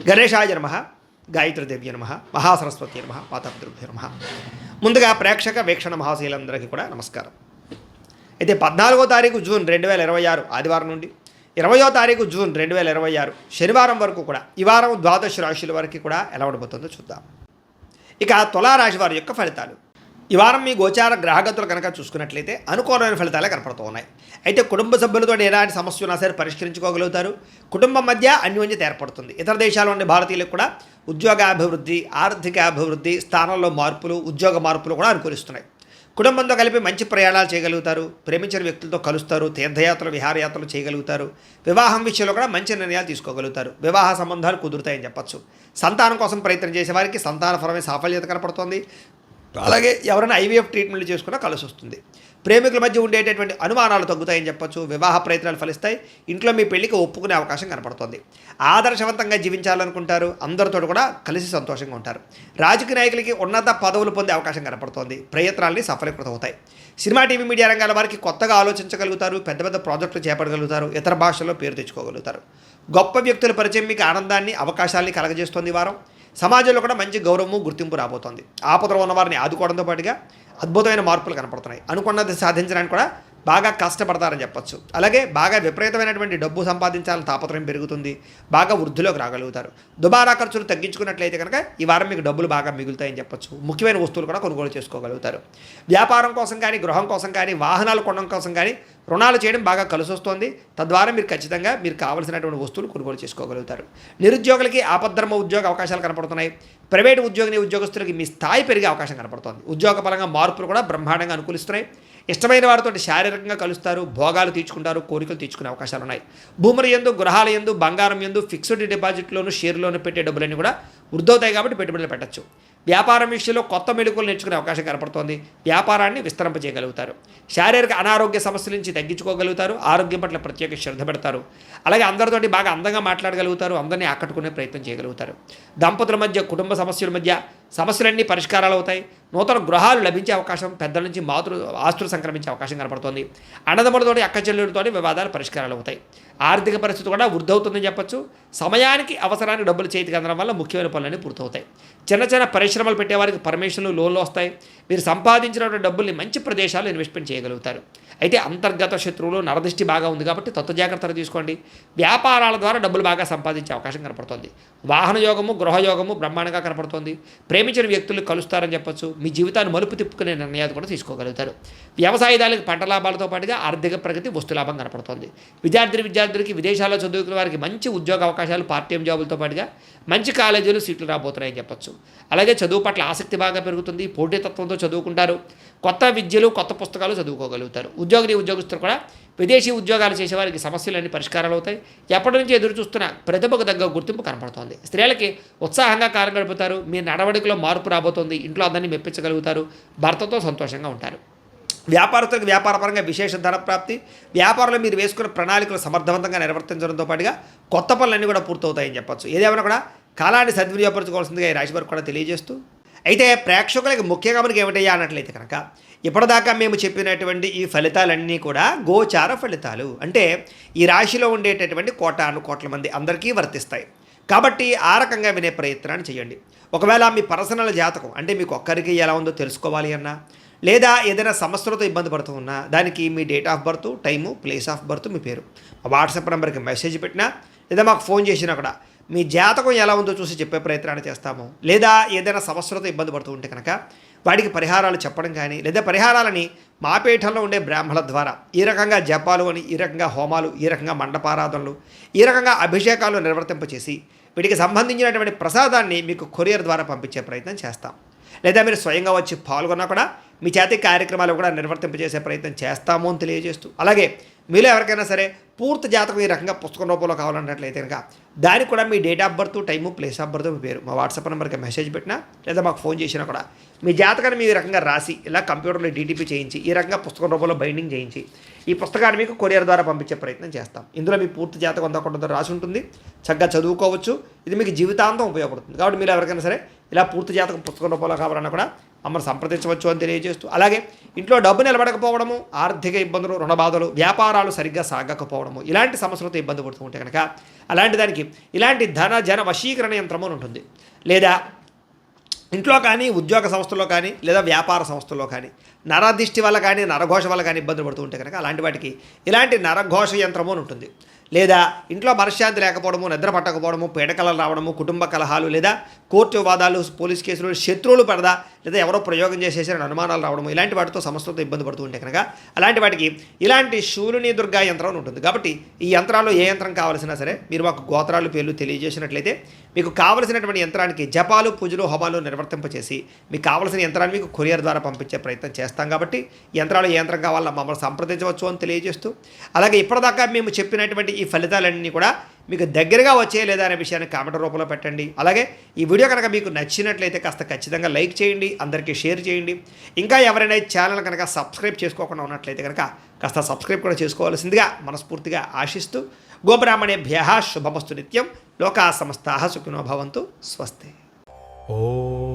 గణేశాయ నమః, గాయత్రీదేవ్య నమః, మహాసరస్వతి నమః, మాతాపితృభ్యో నమః. ముందుగా ప్రేక్షక వీక్షణ మహాశీలందరికీ కూడా నమస్కారం. అయితే 14వ తారీఖు జూన్ 2026 ఆదివారం నుండి 20వ తారీఖు జూన్ 2026 శనివారం వరకు కూడా ఈ వారం ద్వాదశ రాశుల వరకు కూడా ఎలా ఉండబోతుందో చూద్దాం. ఇక తులారాశి వారి యొక్క ఫలితాలు. ఈ వారం మీ గోచార గ్రహగతులు కనుక చూసుకున్నట్లయితే అనుకూలమైన ఫలితాలే కనపడుతూ ఉన్నాయి. అయితే కుటుంబ సభ్యులతో ఎలాంటి సమస్య ఉన్నా సరే పరిష్కరించుకోగలుగుతారు. కుటుంబం మధ్య అన్యోన్యత ఏర్పడుతుంది. ఇతర దేశాల ఉండే భారతీయులకు కూడా ఉద్యోగాభివృద్ధి, ఆర్థిక అభివృద్ధి, స్థానంలో మార్పులు, ఉద్యోగ మార్పులు కూడా అనుకూలిస్తున్నాయి. కుటుంబంతో కలిపి మంచి ప్రయాణాలు చేయగలుగుతారు. ప్రేమించిన వ్యక్తులతో కలుస్తారు. తీర్థయాత్రలు, విహారయాత్రలు చేయగలుగుతారు. వివాహం విషయంలో కూడా మంచి నిర్ణయాలు తీసుకోగలుగుతారు. వివాహ సంబంధాలు కుదురుతాయని చెప్పచ్చు. సంతానం కోసం ప్రయత్నం చేసే వారికి సంతానపరమైన సాఫల్యత కనపడుతోంది. అలాగే ఎవరైనా ఐవీఎఫ్ ట్రీట్మెంట్లు చేసుకున్నా కలిసి వస్తుంది. ప్రేమికుల మధ్య ఉండేటటువంటి అనుమానాలు తగ్గుతాయని చెప్పచ్చు. వివాహ ప్రయత్నాలు ఫలిస్తాయి. ఇంట్లో మీ పెళ్లికి ఒప్పుకునే అవకాశం కనపడుతుంది. ఆదర్శవంతంగా జీవించాలనుకుంటారు. అందరితో కూడా కలిసి సంతోషంగా ఉంటారు. రాజకీయ నాయకులకి ఉన్నత పదవులు పొందే అవకాశం కనపడుతోంది. ప్రయత్నాలని సఫలీకృతం అవుతాయి. సినిమా, టీవీ, మీడియా రంగాల వారికి కొత్తగా ఆలోచించగలుగుతారు. పెద్ద పెద్ద ప్రాజెక్టులు చేపట్టగలుగుతారు. ఇతర భాషల్లో పేరు తెచ్చుకోగలుగుతారు. గొప్ప వ్యక్తుల పరిచయం మీకు ఆనందాన్ని, అవకాశాలని కలగజేస్తుంది. ఈ వారం సమాజంలో కూడా మంచి గౌరవము, గుర్తింపు రాబోతోంది. ఆపదలో ఉన్న వారిని ఆదుకోవడంతో పాటుగా అద్భుతమైన మార్పులు కనపడుతున్నాయి. అనుకున్నది సాధించడానికి కూడా బాగా కష్టపడతారని చెప్పచ్చు. అలాగే బాగా విపరీతమైనటువంటి డబ్బు సంపాదించాలని తాపత్రయం పెరుగుతుంది. బాగా వృద్ధిలోకి రాగలుగుతారు. దుబారా ఖర్చులు తగ్గించుకున్నట్లయితే కనుక ఈ వారం మీకు డబ్బులు బాగా మిగులుతాయని చెప్పచ్చు. ముఖ్యమైన వస్తువులు కూడా కొనుగోలు చేసుకోగలుగుతారు. వ్యాపారం కోసం కానీ, గృహం కోసం కానీ, వాహనాలు కొనడం కోసం కానీ రుణాలు చేయడం బాగా కలిసి వస్తుంది. తద్వారా మీరు ఖచ్చితంగా మీరు కావాల్సినటువంటి వస్తువులు కొనుగోలు చేసుకోగలుగుతారు. నిరుద్యోగులకి ఆపద్ధర్మ ఉద్యోగ అవకాశాలు కనపడుతున్నాయి. ప్రైవేటు ఉద్యోగులకి మీ స్థాయి పెరిగే అవకాశం కనపడుతుంది. ఉద్యోగ పరంగా మార్పులు కూడా బ్రహ్మాండంగా అనుకూలిస్తున్నాయి. ఇష్టమైన వారితో శారీరకంగా కలుస్తారు. భోగాలు తీర్చుకుంటారు. కోరికలు తీర్చుకునే అవకాశాలు ఉన్నాయి. భూముల యందు, గృహాల యందు, బంగారం యందు, ఫిక్స్డ్ డిపాజిట్లోను, షేర్లోను పెట్టే డబ్బులన్నీ కూడా వృద్ధవుతాయి కాబట్టి పెట్టుబడులు పెట్టచ్చు. వ్యాపారం విషయంలో కొత్త మెళుకువలు నేర్చుకునే అవకాశం కనపడుతోంది. వ్యాపారాన్ని విస్తరింపజేయగలుగుతారు. శారీరక అనారోగ్య సమస్యల నుంచి తగ్గించుకోగలుగుతారు. ఆరోగ్యం పట్ల ప్రత్యేక శ్రద్ధ పెడతారు. అలాగే అందరితోటి బాగా అందంగా మాట్లాడగలుగుతారు. అందరినీ ఆకట్టుకునే ప్రయత్నం చేయగలుగుతారు. దంపతుల మధ్య, కుటుంబ సమస్యల మధ్య సమస్యలన్నీ పరిష్కారాలు అవుతాయి. నూతన గృహాలు లభించే అవకాశం, పెద్దల నుంచి ఆస్తులు సంక్రమించే అవకాశం కనపడుతోంది. అన్నదమ్ములతోటి, అక్క చెల్లెలతోటి వివాదాలు పరిష్కారాలు అవుతాయి. ఆర్థిక పరిస్థితి కూడా వృద్ధి అవుతుందని చెప్పచ్చు. సమయానికి అవసరానికి డబ్బులు చేతికి అందడం వల్ల ముఖ్యమైన పనులన్నీ పూర్తవుతాయి. చిన్న చిన్న పరిశ్రమలు పెట్టేవారికి పర్మిషన్లు, లోన్లు వస్తాయి. మీరు సంపాదించినటువంటి డబ్బుల్ని మంచి ప్రదేశాల్లో ఇన్వెస్ట్మెంట్ చేయగలుగుతారు. అయితే అంతర్గత శత్రువులు, నరదృష్టి బాగా ఉంది కాబట్టి తత్వ జాగ్రత్తలు తీసుకోండి. వ్యాపారాల ద్వారా డబ్బులు బాగా సంపాదించే అవకాశం కనపడుతుంది. వాహన యోగము, గృహయోగము బ్రహ్మాండంగా కనపడుతుంది. ప్రేమించిన వ్యక్తులు కలుస్తారని చెప్పచ్చు. మీ జీవితాన్ని మలుపు తిప్పుకునే నిర్ణయాలు కూడా తీసుకోగలుగుతారు. వ్యవసాయదారులకు పంట లాభాలతో పాటుగా ఆర్థిక ప్రగతి, వస్తులాభం కనపడుతుంది. విద్యార్థులకి విదేశాల్లో చదువుకునే వారికి మంచి ఉద్యోగ అవకాశాలు, పార్ట్ టైం జాబులతో పాటుగా మంచి కాలేజీలు, సీట్లు రాబోతున్నాయని చెప్పచ్చు. అలాగే చదువు పట్ల ఆసక్తి బాగా పెరుగుతుంది. పోటీతత్వంతో చదువుకుంటారు. కొత్త విద్యలు, కొత్త పుస్తకాలు చదువుకోగలుగుతారు. ఉద్యోగస్తులు కూడా విదేశీ ఉద్యోగాలు చేసేవారికి సమస్యలన్నీ పరిష్కారాలు అవుతాయి. ఎప్పటి నుంచి ఎదురు చూస్తున్న ప్రతిభకు తగ్గ గుర్తింపు కనపడుతోంది. స్త్రీలకి ఉత్సాహంగా కాలం గడుపుతారు. మీ నడవడికలో మార్పు రాబోతోంది. ఇంట్లో అందరినీ మెప్పించగలుగుతారు. భర్తతో సంతోషంగా ఉంటారు. వ్యాపారస్తులకు వ్యాపారపరంగా విశేష ధన ప్రాప్తి. వ్యాపారంలో మీరు వేసుకున్న ప్రణాళికలు సమర్థవంతంగా నిర్వర్తించడంతో పాటుగా కొత్త పనులన్నీ కూడా పూర్తవుతాయని చెప్పచ్చు. ఏదేమైనా కూడా కాలాన్ని సద్వినియోగపరచుకోవాల్సిందిగా ఈ రాశి వారికి కూడా తెలియజేస్తూ, అయితే ప్రేక్షకులకి ముఖ్యంగా మనకి ఏమిటయ్యా అన్నట్లయితే కనుక ఇప్పటిదాకా మేము చెప్పినటువంటి ఈ ఫలితాలన్నీ కూడా గోచార ఫలితాలు. అంటే ఈ రాశిలో ఉండేటటువంటి కోట్ల మంది అందరికీ వర్తిస్తాయి. కాబట్టి ఆ రకంగా వినే ప్రయత్నాన్ని చేయండి. ఒకవేళ మీ పర్సనల్ జాతకం అంటే మీకు ఒక్కరికి ఎలా ఉందో తెలుసుకోవాలి అన్నా, లేదా ఏదైనా సమస్యలతో ఇబ్బంది పడుతూ ఉన్నా దానికి మీ date of birth, time, place of birth, మీ పేరు మా వాట్సాప్ నెంబర్కి మెసేజ్ పెట్టినా, లేదా మాకు ఫోన్ చేసినా కూడా మీ జాతకం ఎలా ఉందో చూసి చెప్పే ప్రయత్నాన్ని చేస్తాము. లేదా ఏదైనా సమస్యలతో ఇబ్బంది పడుతూ ఉంటే కనుక వాటికి పరిహారాలు చెప్పడం కానీ, లేదా పరిహారాలని మా పీఠంలో ఉండే బ్రాహ్మణుల ద్వారా ఈ రకంగా జపాలు అని, ఈ రకంగా హోమాలు, ఈ రకంగా మండపారాధనలు, ఈ రకంగా అభిషేకాలు నిర్వర్తింపచేసి వీటికి సంబంధించినటువంటి ప్రసాదాన్ని మీకు కొరియర్ ద్వారా పంపించే ప్రయత్నం చేస్తాం. లేదా మీరు స్వయంగా వచ్చి పాల్గొన్నా కూడా మీ చేతి కార్యక్రమాలు కూడా నిర్వర్తింపజేసే ప్రయత్నం చేస్తాము అని తెలియజేస్తూ, అలాగే మీలో ఎవరికైనా సరే పూర్తి జాతకం ఈ రకంగా పుస్తకం రూపంలో కావాలన్నట్లయితే కనుక దానికి కూడా మీ date of birth, time, place of birth, మీ పేరు మా వాట్సాప్ నెంబర్కి మెసేజ్ పెట్టినా, లేదా మాకు ఫోన్ చేసినా కూడా మీ జాతకాన్ని మీ రకంగా రాసి ఇలా కంప్యూటర్లో డీటీపీ చేయించి ఈ రకంగా పుస్తకం రూపంలో బైండింగ్ చేయించి ఈ పుస్తకాన్ని మీకు కొరియర్ ద్వారా పంపించే ప్రయత్నం చేస్తాం. ఇందులో మీ పూర్తి జాతకం అంతా కొంత రాసి ఉంటుంది. చక్కగా చదువుకోవచ్చు. ఇది మీకు జీవితాంతం ఉపయోగపడుతుంది. కాబట్టి మీరు ఎవరికైనా సరే ఇలా పూర్తి జాతకం పుస్తకం రూపంలో కావాలన్నా కూడా మమ్మల్ని సంప్రదించవచ్చు అని తెలియజేస్తూ, అలాగే ఇంట్లో డబ్బు నిలబడకపోవడము, ఆర్థిక ఇబ్బందులు, రుణ బాధలు, వ్యాపారాలు సరిగ్గా సాగకపోవడము, ఇలాంటి సమస్యలతో ఇబ్బంది పడుతూ ఉంటే కనుక అలాంటి దానికి ఇలాంటి ధన జన వశీకరణ యంత్రము అని ఉంటుంది. లేదా ఇంట్లో కానీ, ఉద్యోగ సంస్థల్లో కానీ, లేదా వ్యాపార సంస్థల్లో కానీ నరదిష్టి వల్ల కానీ, నరఘోష వల్ల కానీ ఇబ్బందులు పడుతూ ఉంటే కనుక అలాంటి వాటికి ఇలాంటి నరఘోష యంత్రము అని ఉంటుంది. లేదా ఇంట్లో మనశ్శాంతి లేకపోవడము, నిద్ర పట్టకపోవడము, పీడకలలు రావడము, కుటుంబ కలహాలు, లేదా కోర్టు వివాదాలు, పోలీస్ కేసులు, శత్రువులు పడదా, లేదా ఎవరో ప్రయోగం చేసేసిన అనుమానాలు రావడము, ఇలాంటి వాటితో సమస్యలతో ఇబ్బంది పడుతూ ఉంటే కనుక అలాంటి వాటికి ఇలాంటి శూలిని దుర్గా యంత్రం అని ఉంటుంది. కాబట్టి ఈ యంత్రాల్లో ఏ యంత్రం కావాల్సినా సరే మీరు మాకు గోత్రాలు పేర్లు తెలియజేసినట్లయితే మీకు కావలసినటువంటి యంత్రానికి జపాలు, పూజలు, హోమాలు నిర్వర్తింపచేసి మీకు కావలసిన యంత్రాన్ని మీకు కొరియర్ ద్వారా పంపించే ప్రయత్నం చేస్తాం. కాబట్టి యంత్రాలు ఏ యంత్రం కావాలో మమ్మల్ని సంప్రదించవచ్చు అని తెలియజేస్తూ, అలాగే ఇప్పటిదాకా మేము చెప్పినటువంటి ఈ ఫలితాలన్నీ కూడా మీకు దగ్గరగా వచ్చే లేదా అనే విషయాన్ని కామెంట్ రూపంలో పెట్టండి. అలాగే ఈ వీడియో కనుక మీకు నచ్చినట్లయితే కాస్త ఖచ్చితంగా లైక్ చేయండి, అందరికీ షేర్ చేయండి. ఇంకా ఎవరైనా ఛానల్ కనుక సబ్స్క్రైబ్ చేసుకోకుండా ఉన్నట్లయితే కనుక కాస్త సబ్స్క్రైబ్ కూడా చేసుకోవాల్సిందిగా మనస్ఫూర్తిగా ఆశిస్తూ, గోబ్రాహ్మణేభ్యః శుభమస్తు నిత్యం, లోకా సమస్తాః సుఖినో భవంతు, స్వస్తి. ఓం